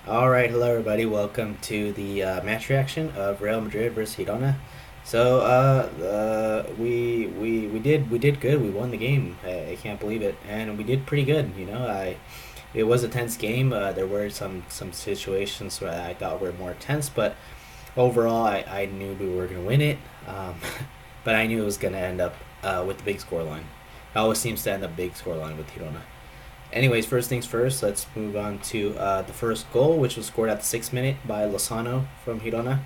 All right, hello everybody. Welcome to the match reaction of Real Madrid versus Girona. We did good. We won the game. I can't believe it, and we did pretty good. It was a tense game. There were some situations where I thought were more tense, but overall, I knew we were gonna win it. Um, but I knew it was gonna end up with the big score line. It always seems to end up big score line with Girona. Anyways, first things first, let's move on to the first goal, which was scored at the 6th minute by Lozano from Girona.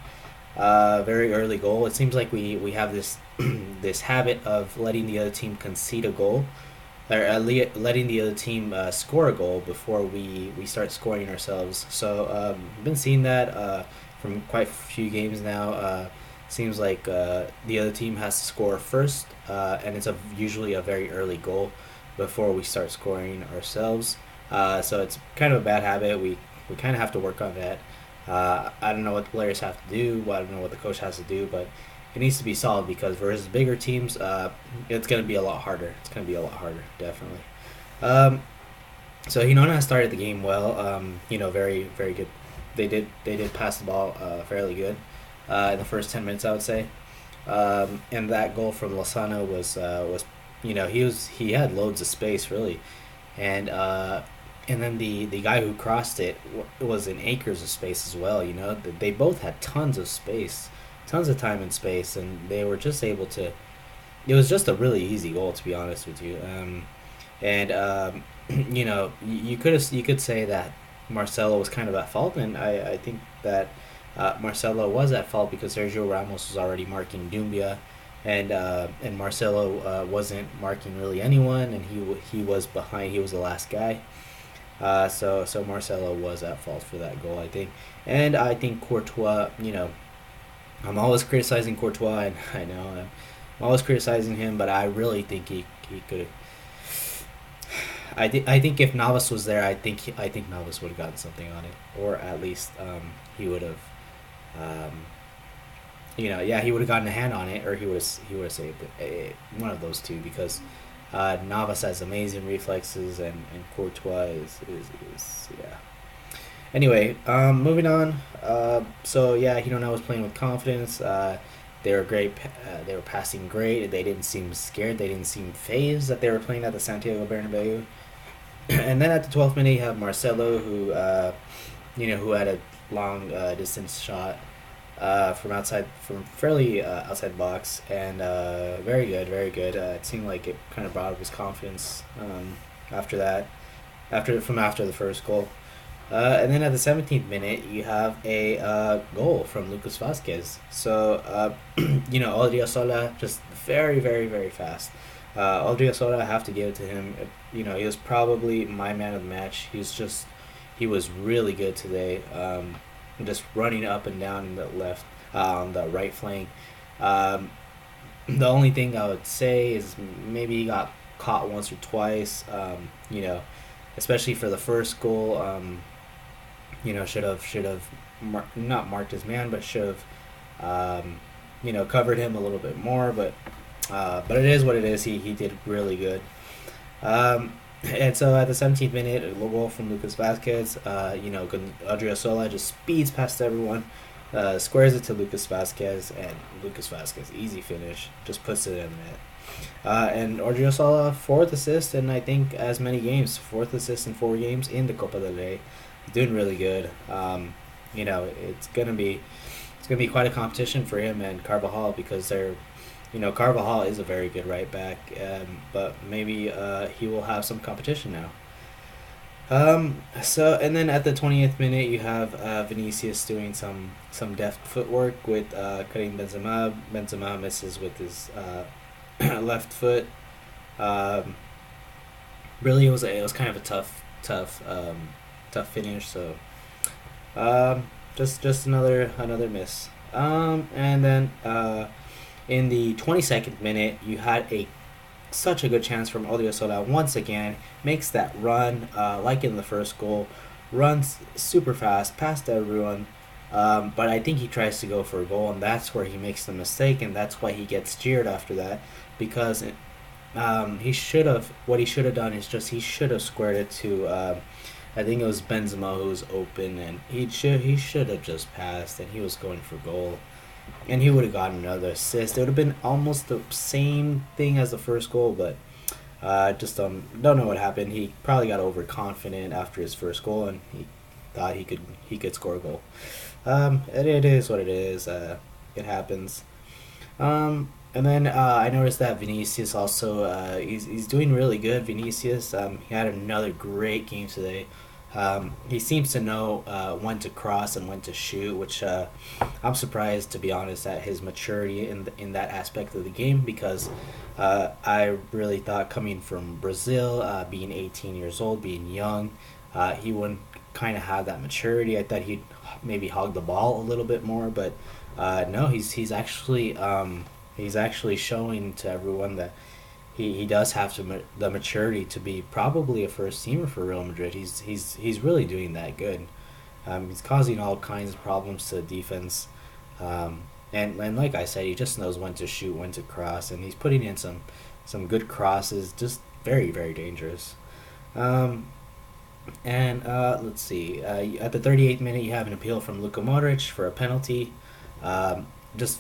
Very early goal. It seems like we have this this habit of letting the other team concede a goal, or letting the other team score a goal before we start scoring ourselves. So I've been seeing that from quite a few games now. Seems like the other team has to score first, and it's usually a very early goal before we start scoring ourselves. So it's kind of a bad habit. We kind of have to work on that. I don't know what the players have to do. Well, I don't know what the coach has to do, but it needs to be solid because versus bigger teams, it's going to be a lot harder. It's going to be a lot harder, definitely. Um, so Hinona started the game well. Very very good. They did pass the ball fairly good in the first 10 minutes, I would say. And that goal from Lozano was he had loads of space really, and then the guy who crossed it was in acres of space as well. They both had tons of space, tons of time and space, and they were just able to. It was just a really easy goal, to be honest with you. And you could say that Marcelo was kind of at fault, and I think that Marcelo was at fault because Sergio Ramos was already marking Dumbia, and Marcelo wasn't marking really anyone, and he was behind. He was the last guy. So Marcelo was at fault for that goal, I think, and I think Courtois. I'm always criticizing Courtois, and I know I'm always criticizing him, but I really think he could. I think if Navas was there, I think Navas would have gotten something on it, or at least he would have. Um, yeah, he would have gotten a hand on it, or he would have saved it. One of those two, because Navas has amazing reflexes, and Courtois is yeah. Anyway, moving on. So yeah, Hirona was playing with confidence. They were great. They were passing great. They didn't seem scared. They didn't seem phased that they were playing at the Santiago Bernabeu. And then at the 12th minute, you have Marcelo, who had a long distance shot from fairly outside the box, and very good, very good. It seemed like it kind of brought up his confidence after that, after the first goal. And then at the 17th minute, you have a goal from Lucas Vasquez. So, Odriozola just very, very, very fast. Odriozola, I have to give it to him. He was probably my man of the match. He was really good today. Just running up and down in the left, on the right flank. Um, the only thing I would say is maybe he got caught once or twice. Especially for the first goal. Should have not marked his man, but should have covered him a little bit more. But it is what it is. He did really good. Um, and so at the 17th minute, a goal from Lucas Vasquez. Adriozola just speeds past everyone, squares it to Lucas Vasquez, and Lucas Vasquez, easy finish, just puts it in the net. And Odriozola, fourth assist, and I think as many games, fourth assist in 4 games in the Copa del Rey, doing really good. It's gonna be quite a competition for him and Carvajal, because Carvajal is a very good right back, but maybe he will have some competition now. And then at the 20th minute, you have Vinicius doing some deft footwork with Karim Benzema. Benzema misses with his left foot. Um, Really, it was kind of a tough finish. So just another miss. And then in the 22nd minute, you had a such a good chance from Odriozola once again. Makes that run like in the first goal. Runs super fast past everyone. But I think he tries to go for a goal, and that's where he makes the mistake, and that's why he gets jeered after that. Because he should have. What he should have done is just he should have squared it to I think it was Benzema who was open, and he should have just passed, and he was going for goal, and he would have gotten another assist. It would have been almost the same thing as the first goal, but just don't know what happened. He probably got overconfident after his first goal, and he thought he could score a goal. It is what it is. It happens. And then I noticed that Vinicius also he's doing really good. Vinicius he had another great game today. He seems to know when to cross and when to shoot, which I'm surprised to be honest at his maturity in that aspect of the game because I really thought coming from Brazil, being 18 years old, being young, he wouldn't kind of have that maturity. I thought he'd maybe hog the ball a little bit more, but no, he's actually showing to everyone that he does have the maturity to be probably a first teamer for Real Madrid. He's really doing that good. He's causing all kinds of problems to the defense, and like I said, he just knows when to shoot, when to cross, and he's putting in some good crosses. Just very very dangerous. Um, and let's see. At the 38th minute, you have an appeal from Luka Modric for a penalty. Just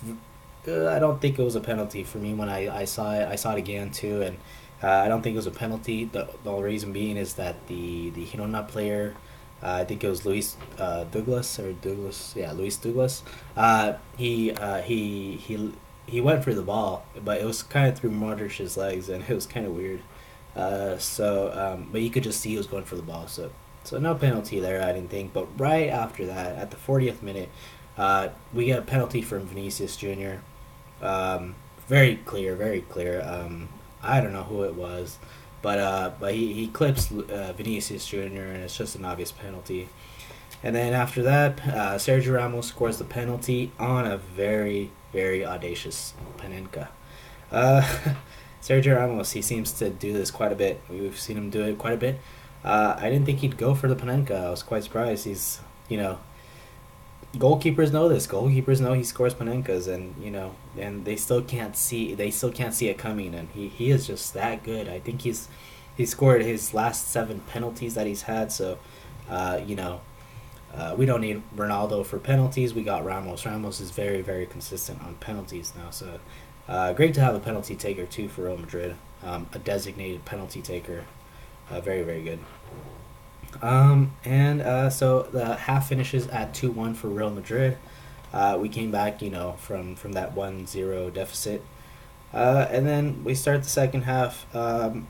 I don't think it was a penalty for me when I saw it. I saw it again too, and I don't think it was a penalty. The reason being is that the Girona player, I think it was Luis Douglas or Douglas, yeah, Luis Douglas. He went for the ball, but it was kind of through Modric's legs, and it was kind of weird. But you could just see he was going for the ball, so no penalty there, I didn't think. But right after that, at the 40th minute, we get a penalty from Vinicius Jr. Very clear, very clear. I don't know who it was, but he clips Vinicius Jr. and it's just an obvious penalty. And then after that, Sergio Ramos scores the penalty on a very very audacious Panenka. Uh, Sergio Ramos, he seems to do this quite a bit. We've seen him do it quite a bit. I didn't think he'd go for the Panenka. I was quite surprised. He's, goalkeepers know this. Goalkeepers know he scores Panenkas, and and they still can't see. They still can't see it coming, and he is just that good. I think he scored his last 7 penalties that he's had. So, we don't need Ronaldo for penalties. We got Ramos. Ramos is very very consistent on penalties now. So, great to have a penalty taker too for Real Madrid. A designated penalty taker. Very very good. So the half finishes at 2-1 for Real Madrid. We came back, from that 1-0 deficit. And then we start the second half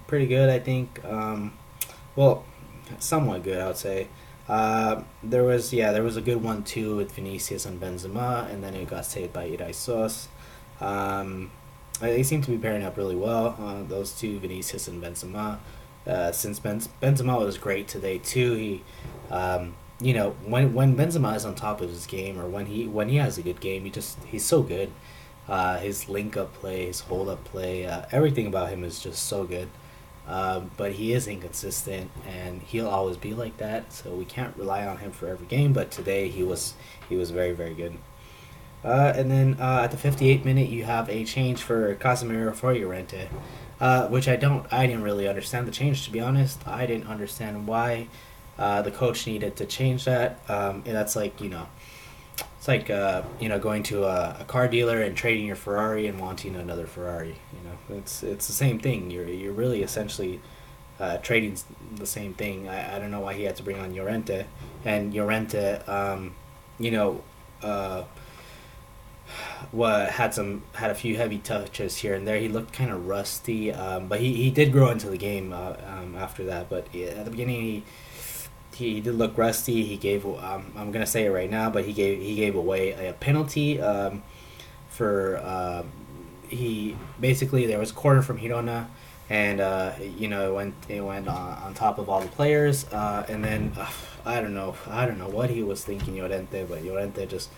pretty good, I think. Well, somewhat good, I would say. There was a good 1-2 with Vinicius and Benzema, and then it got saved by Iraisos. They seem to be pairing up really well, those two, Vinicius and Benzema. Since Benzema was great today too. When Benzema is on top of his game, or when he has a good game, he's so good. His link up play, his hold up play, everything about him is just so good. But he is inconsistent, and he'll always be like that. So we can't rely on him for every game. But today he was very very good. And then at the 58th minute, you have a change for Casemiro for Llorente, which I didn't really understand the change, to be honest. I didn't understand why the coach needed to change that. And that's like, it's like going to a car dealer and trading your Ferrari and wanting another Ferrari. It's the same thing. You're really essentially trading the same thing. I don't know why he had to bring on Llorente, and Llorente, had a few heavy touches here and there. He looked kind of rusty, but he did grow into the game after that. But yeah, at the beginning, he did look rusty. He gave I'm gonna say it right now, but he gave away a penalty for he basically, there was a corner from Girona, and it went on top of all the players, and then I don't know what he was thinking, Llorente, but Llorente just,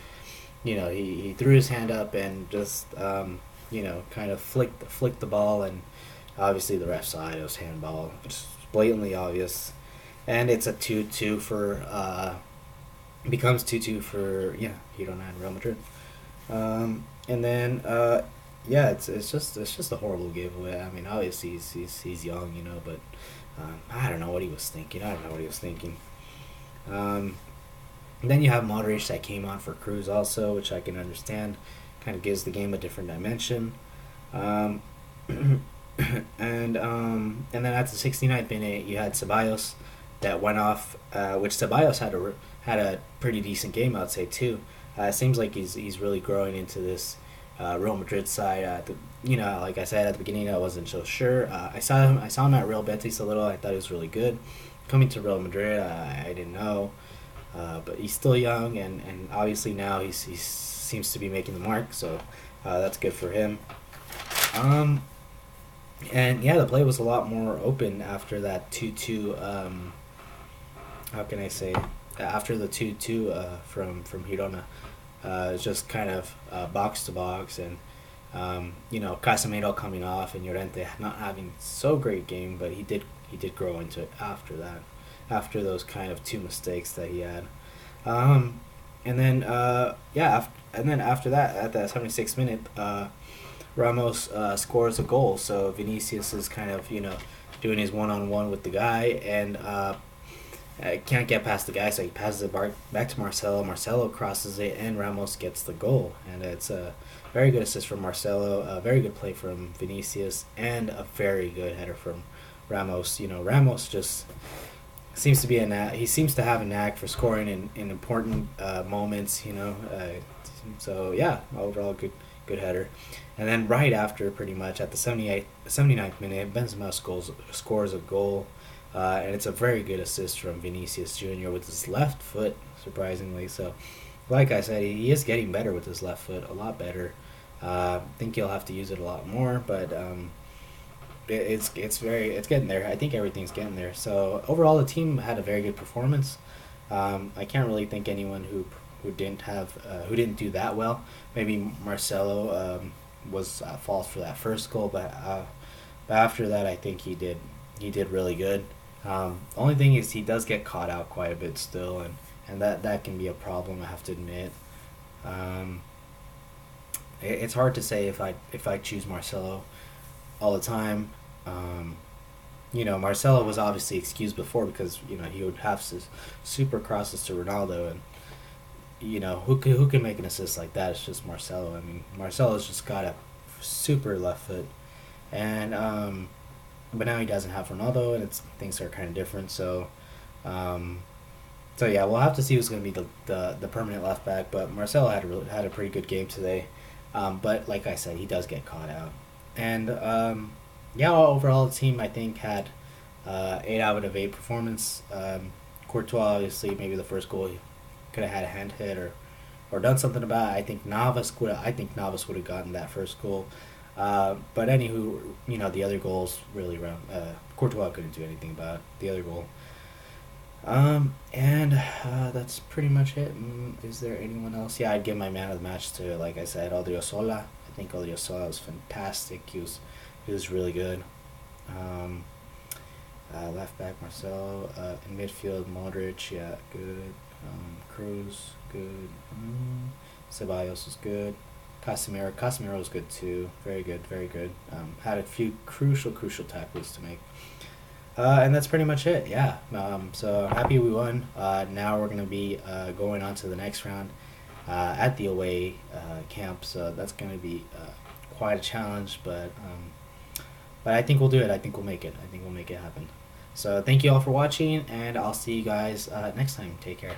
he threw his hand up and just kind of flicked the ball, and obviously the ref saw it. It was handball. It's blatantly obvious, and it's a 2-2 for becomes 2-2 for Girona and Real Madrid. And then it's just a horrible giveaway. I mean, obviously he's young, but I don't know what he was thinking. Um, then you have Modric that came on for Cruz also, which I can understand. Kind of gives the game a different dimension. Um, and then at the 69th minute, you had Ceballos that went off, which Ceballos had a pretty decent game, I'd say too. It seems like he's really growing into this Real Madrid side. Like I said at the beginning, I wasn't so sure. I saw him at Real Betis a little. I thought he was really good. Coming to Real Madrid, I didn't know, but he's still young, and obviously now he seems to be making the mark. So that's good for him. Um, and yeah, the play was a lot more open after that 2-2. How can I say? After the 2-2 from Girona, it's just kind of box to box, and Casemiro coming off and Llorente not having so great game, but he did grow into it after that, after those kind of two mistakes that he had. Um, and then after that, at the 76th minute, Ramos scores a goal. So Vinicius is kind of doing his one on one with the guy, and can't get past the guy, so he passes it back to Marcelo. Marcelo crosses it, and Ramos gets the goal. And it's a very good assist from Marcelo, a very good play from Vinicius, and a very good header from Ramos. Ramos just seems to be he seems to have a knack for scoring in important moments. So yeah, overall good header. And then right after, pretty much at the 79th minute, Benzema scores a goal. And it's a very good assist from Vinicius Jr. with his left foot, surprisingly. So, like I said, he is getting better with his left foot, a lot better. I think he'll have to use it a lot more, but it's getting there. I think everything's getting there. So overall, the team had a very good performance. I can't really think anyone who didn't do that well. Maybe Marcelo was at fault for that first goal, but after that, I think he did really good. Only thing is he does get caught out quite a bit still, and that can be a problem. I have to admit. Um, it's hard to say if I choose Marcelo all the time. Um, Marcelo was obviously excused before because he would have super crosses to Ronaldo, and who can make an assist like that? It's just Marcelo. I mean, Marcelo's just got a super left foot, and but now he doesn't have Ronaldo, and things are kind of different. Um, so yeah, we'll have to see who's going to be the permanent left back. But Marcelo had a pretty good game today. But like I said, he does get caught out, and yeah, overall the team I think had 8 out of 8 performance. Courtois obviously maybe the first goal he could have had a hand hit or done something about it. I think Navas would have gotten that first goal. But anywho, the other goals really around. Courtois couldn't do anything about the other goal. And that's pretty much it. Is there anyone else? Yeah, I'd give my man of the match to, like I said, Odriozola. I think Odriozola was fantastic. He was really good. Um, Left back Marcelo. In midfield Modric, yeah, good. Cruz, good. Ceballos was good. Casemiro was good too. Very good, very good. Had a few crucial tackles to make. And that's pretty much it. Yeah. So happy we won. Now we're gonna be going on to the next round at the away camp. So that's gonna be quite a challenge, but I think we'll do it. I think we'll make it. I think we'll make it happen. So thank you all for watching, and I'll see you guys next time. Take care.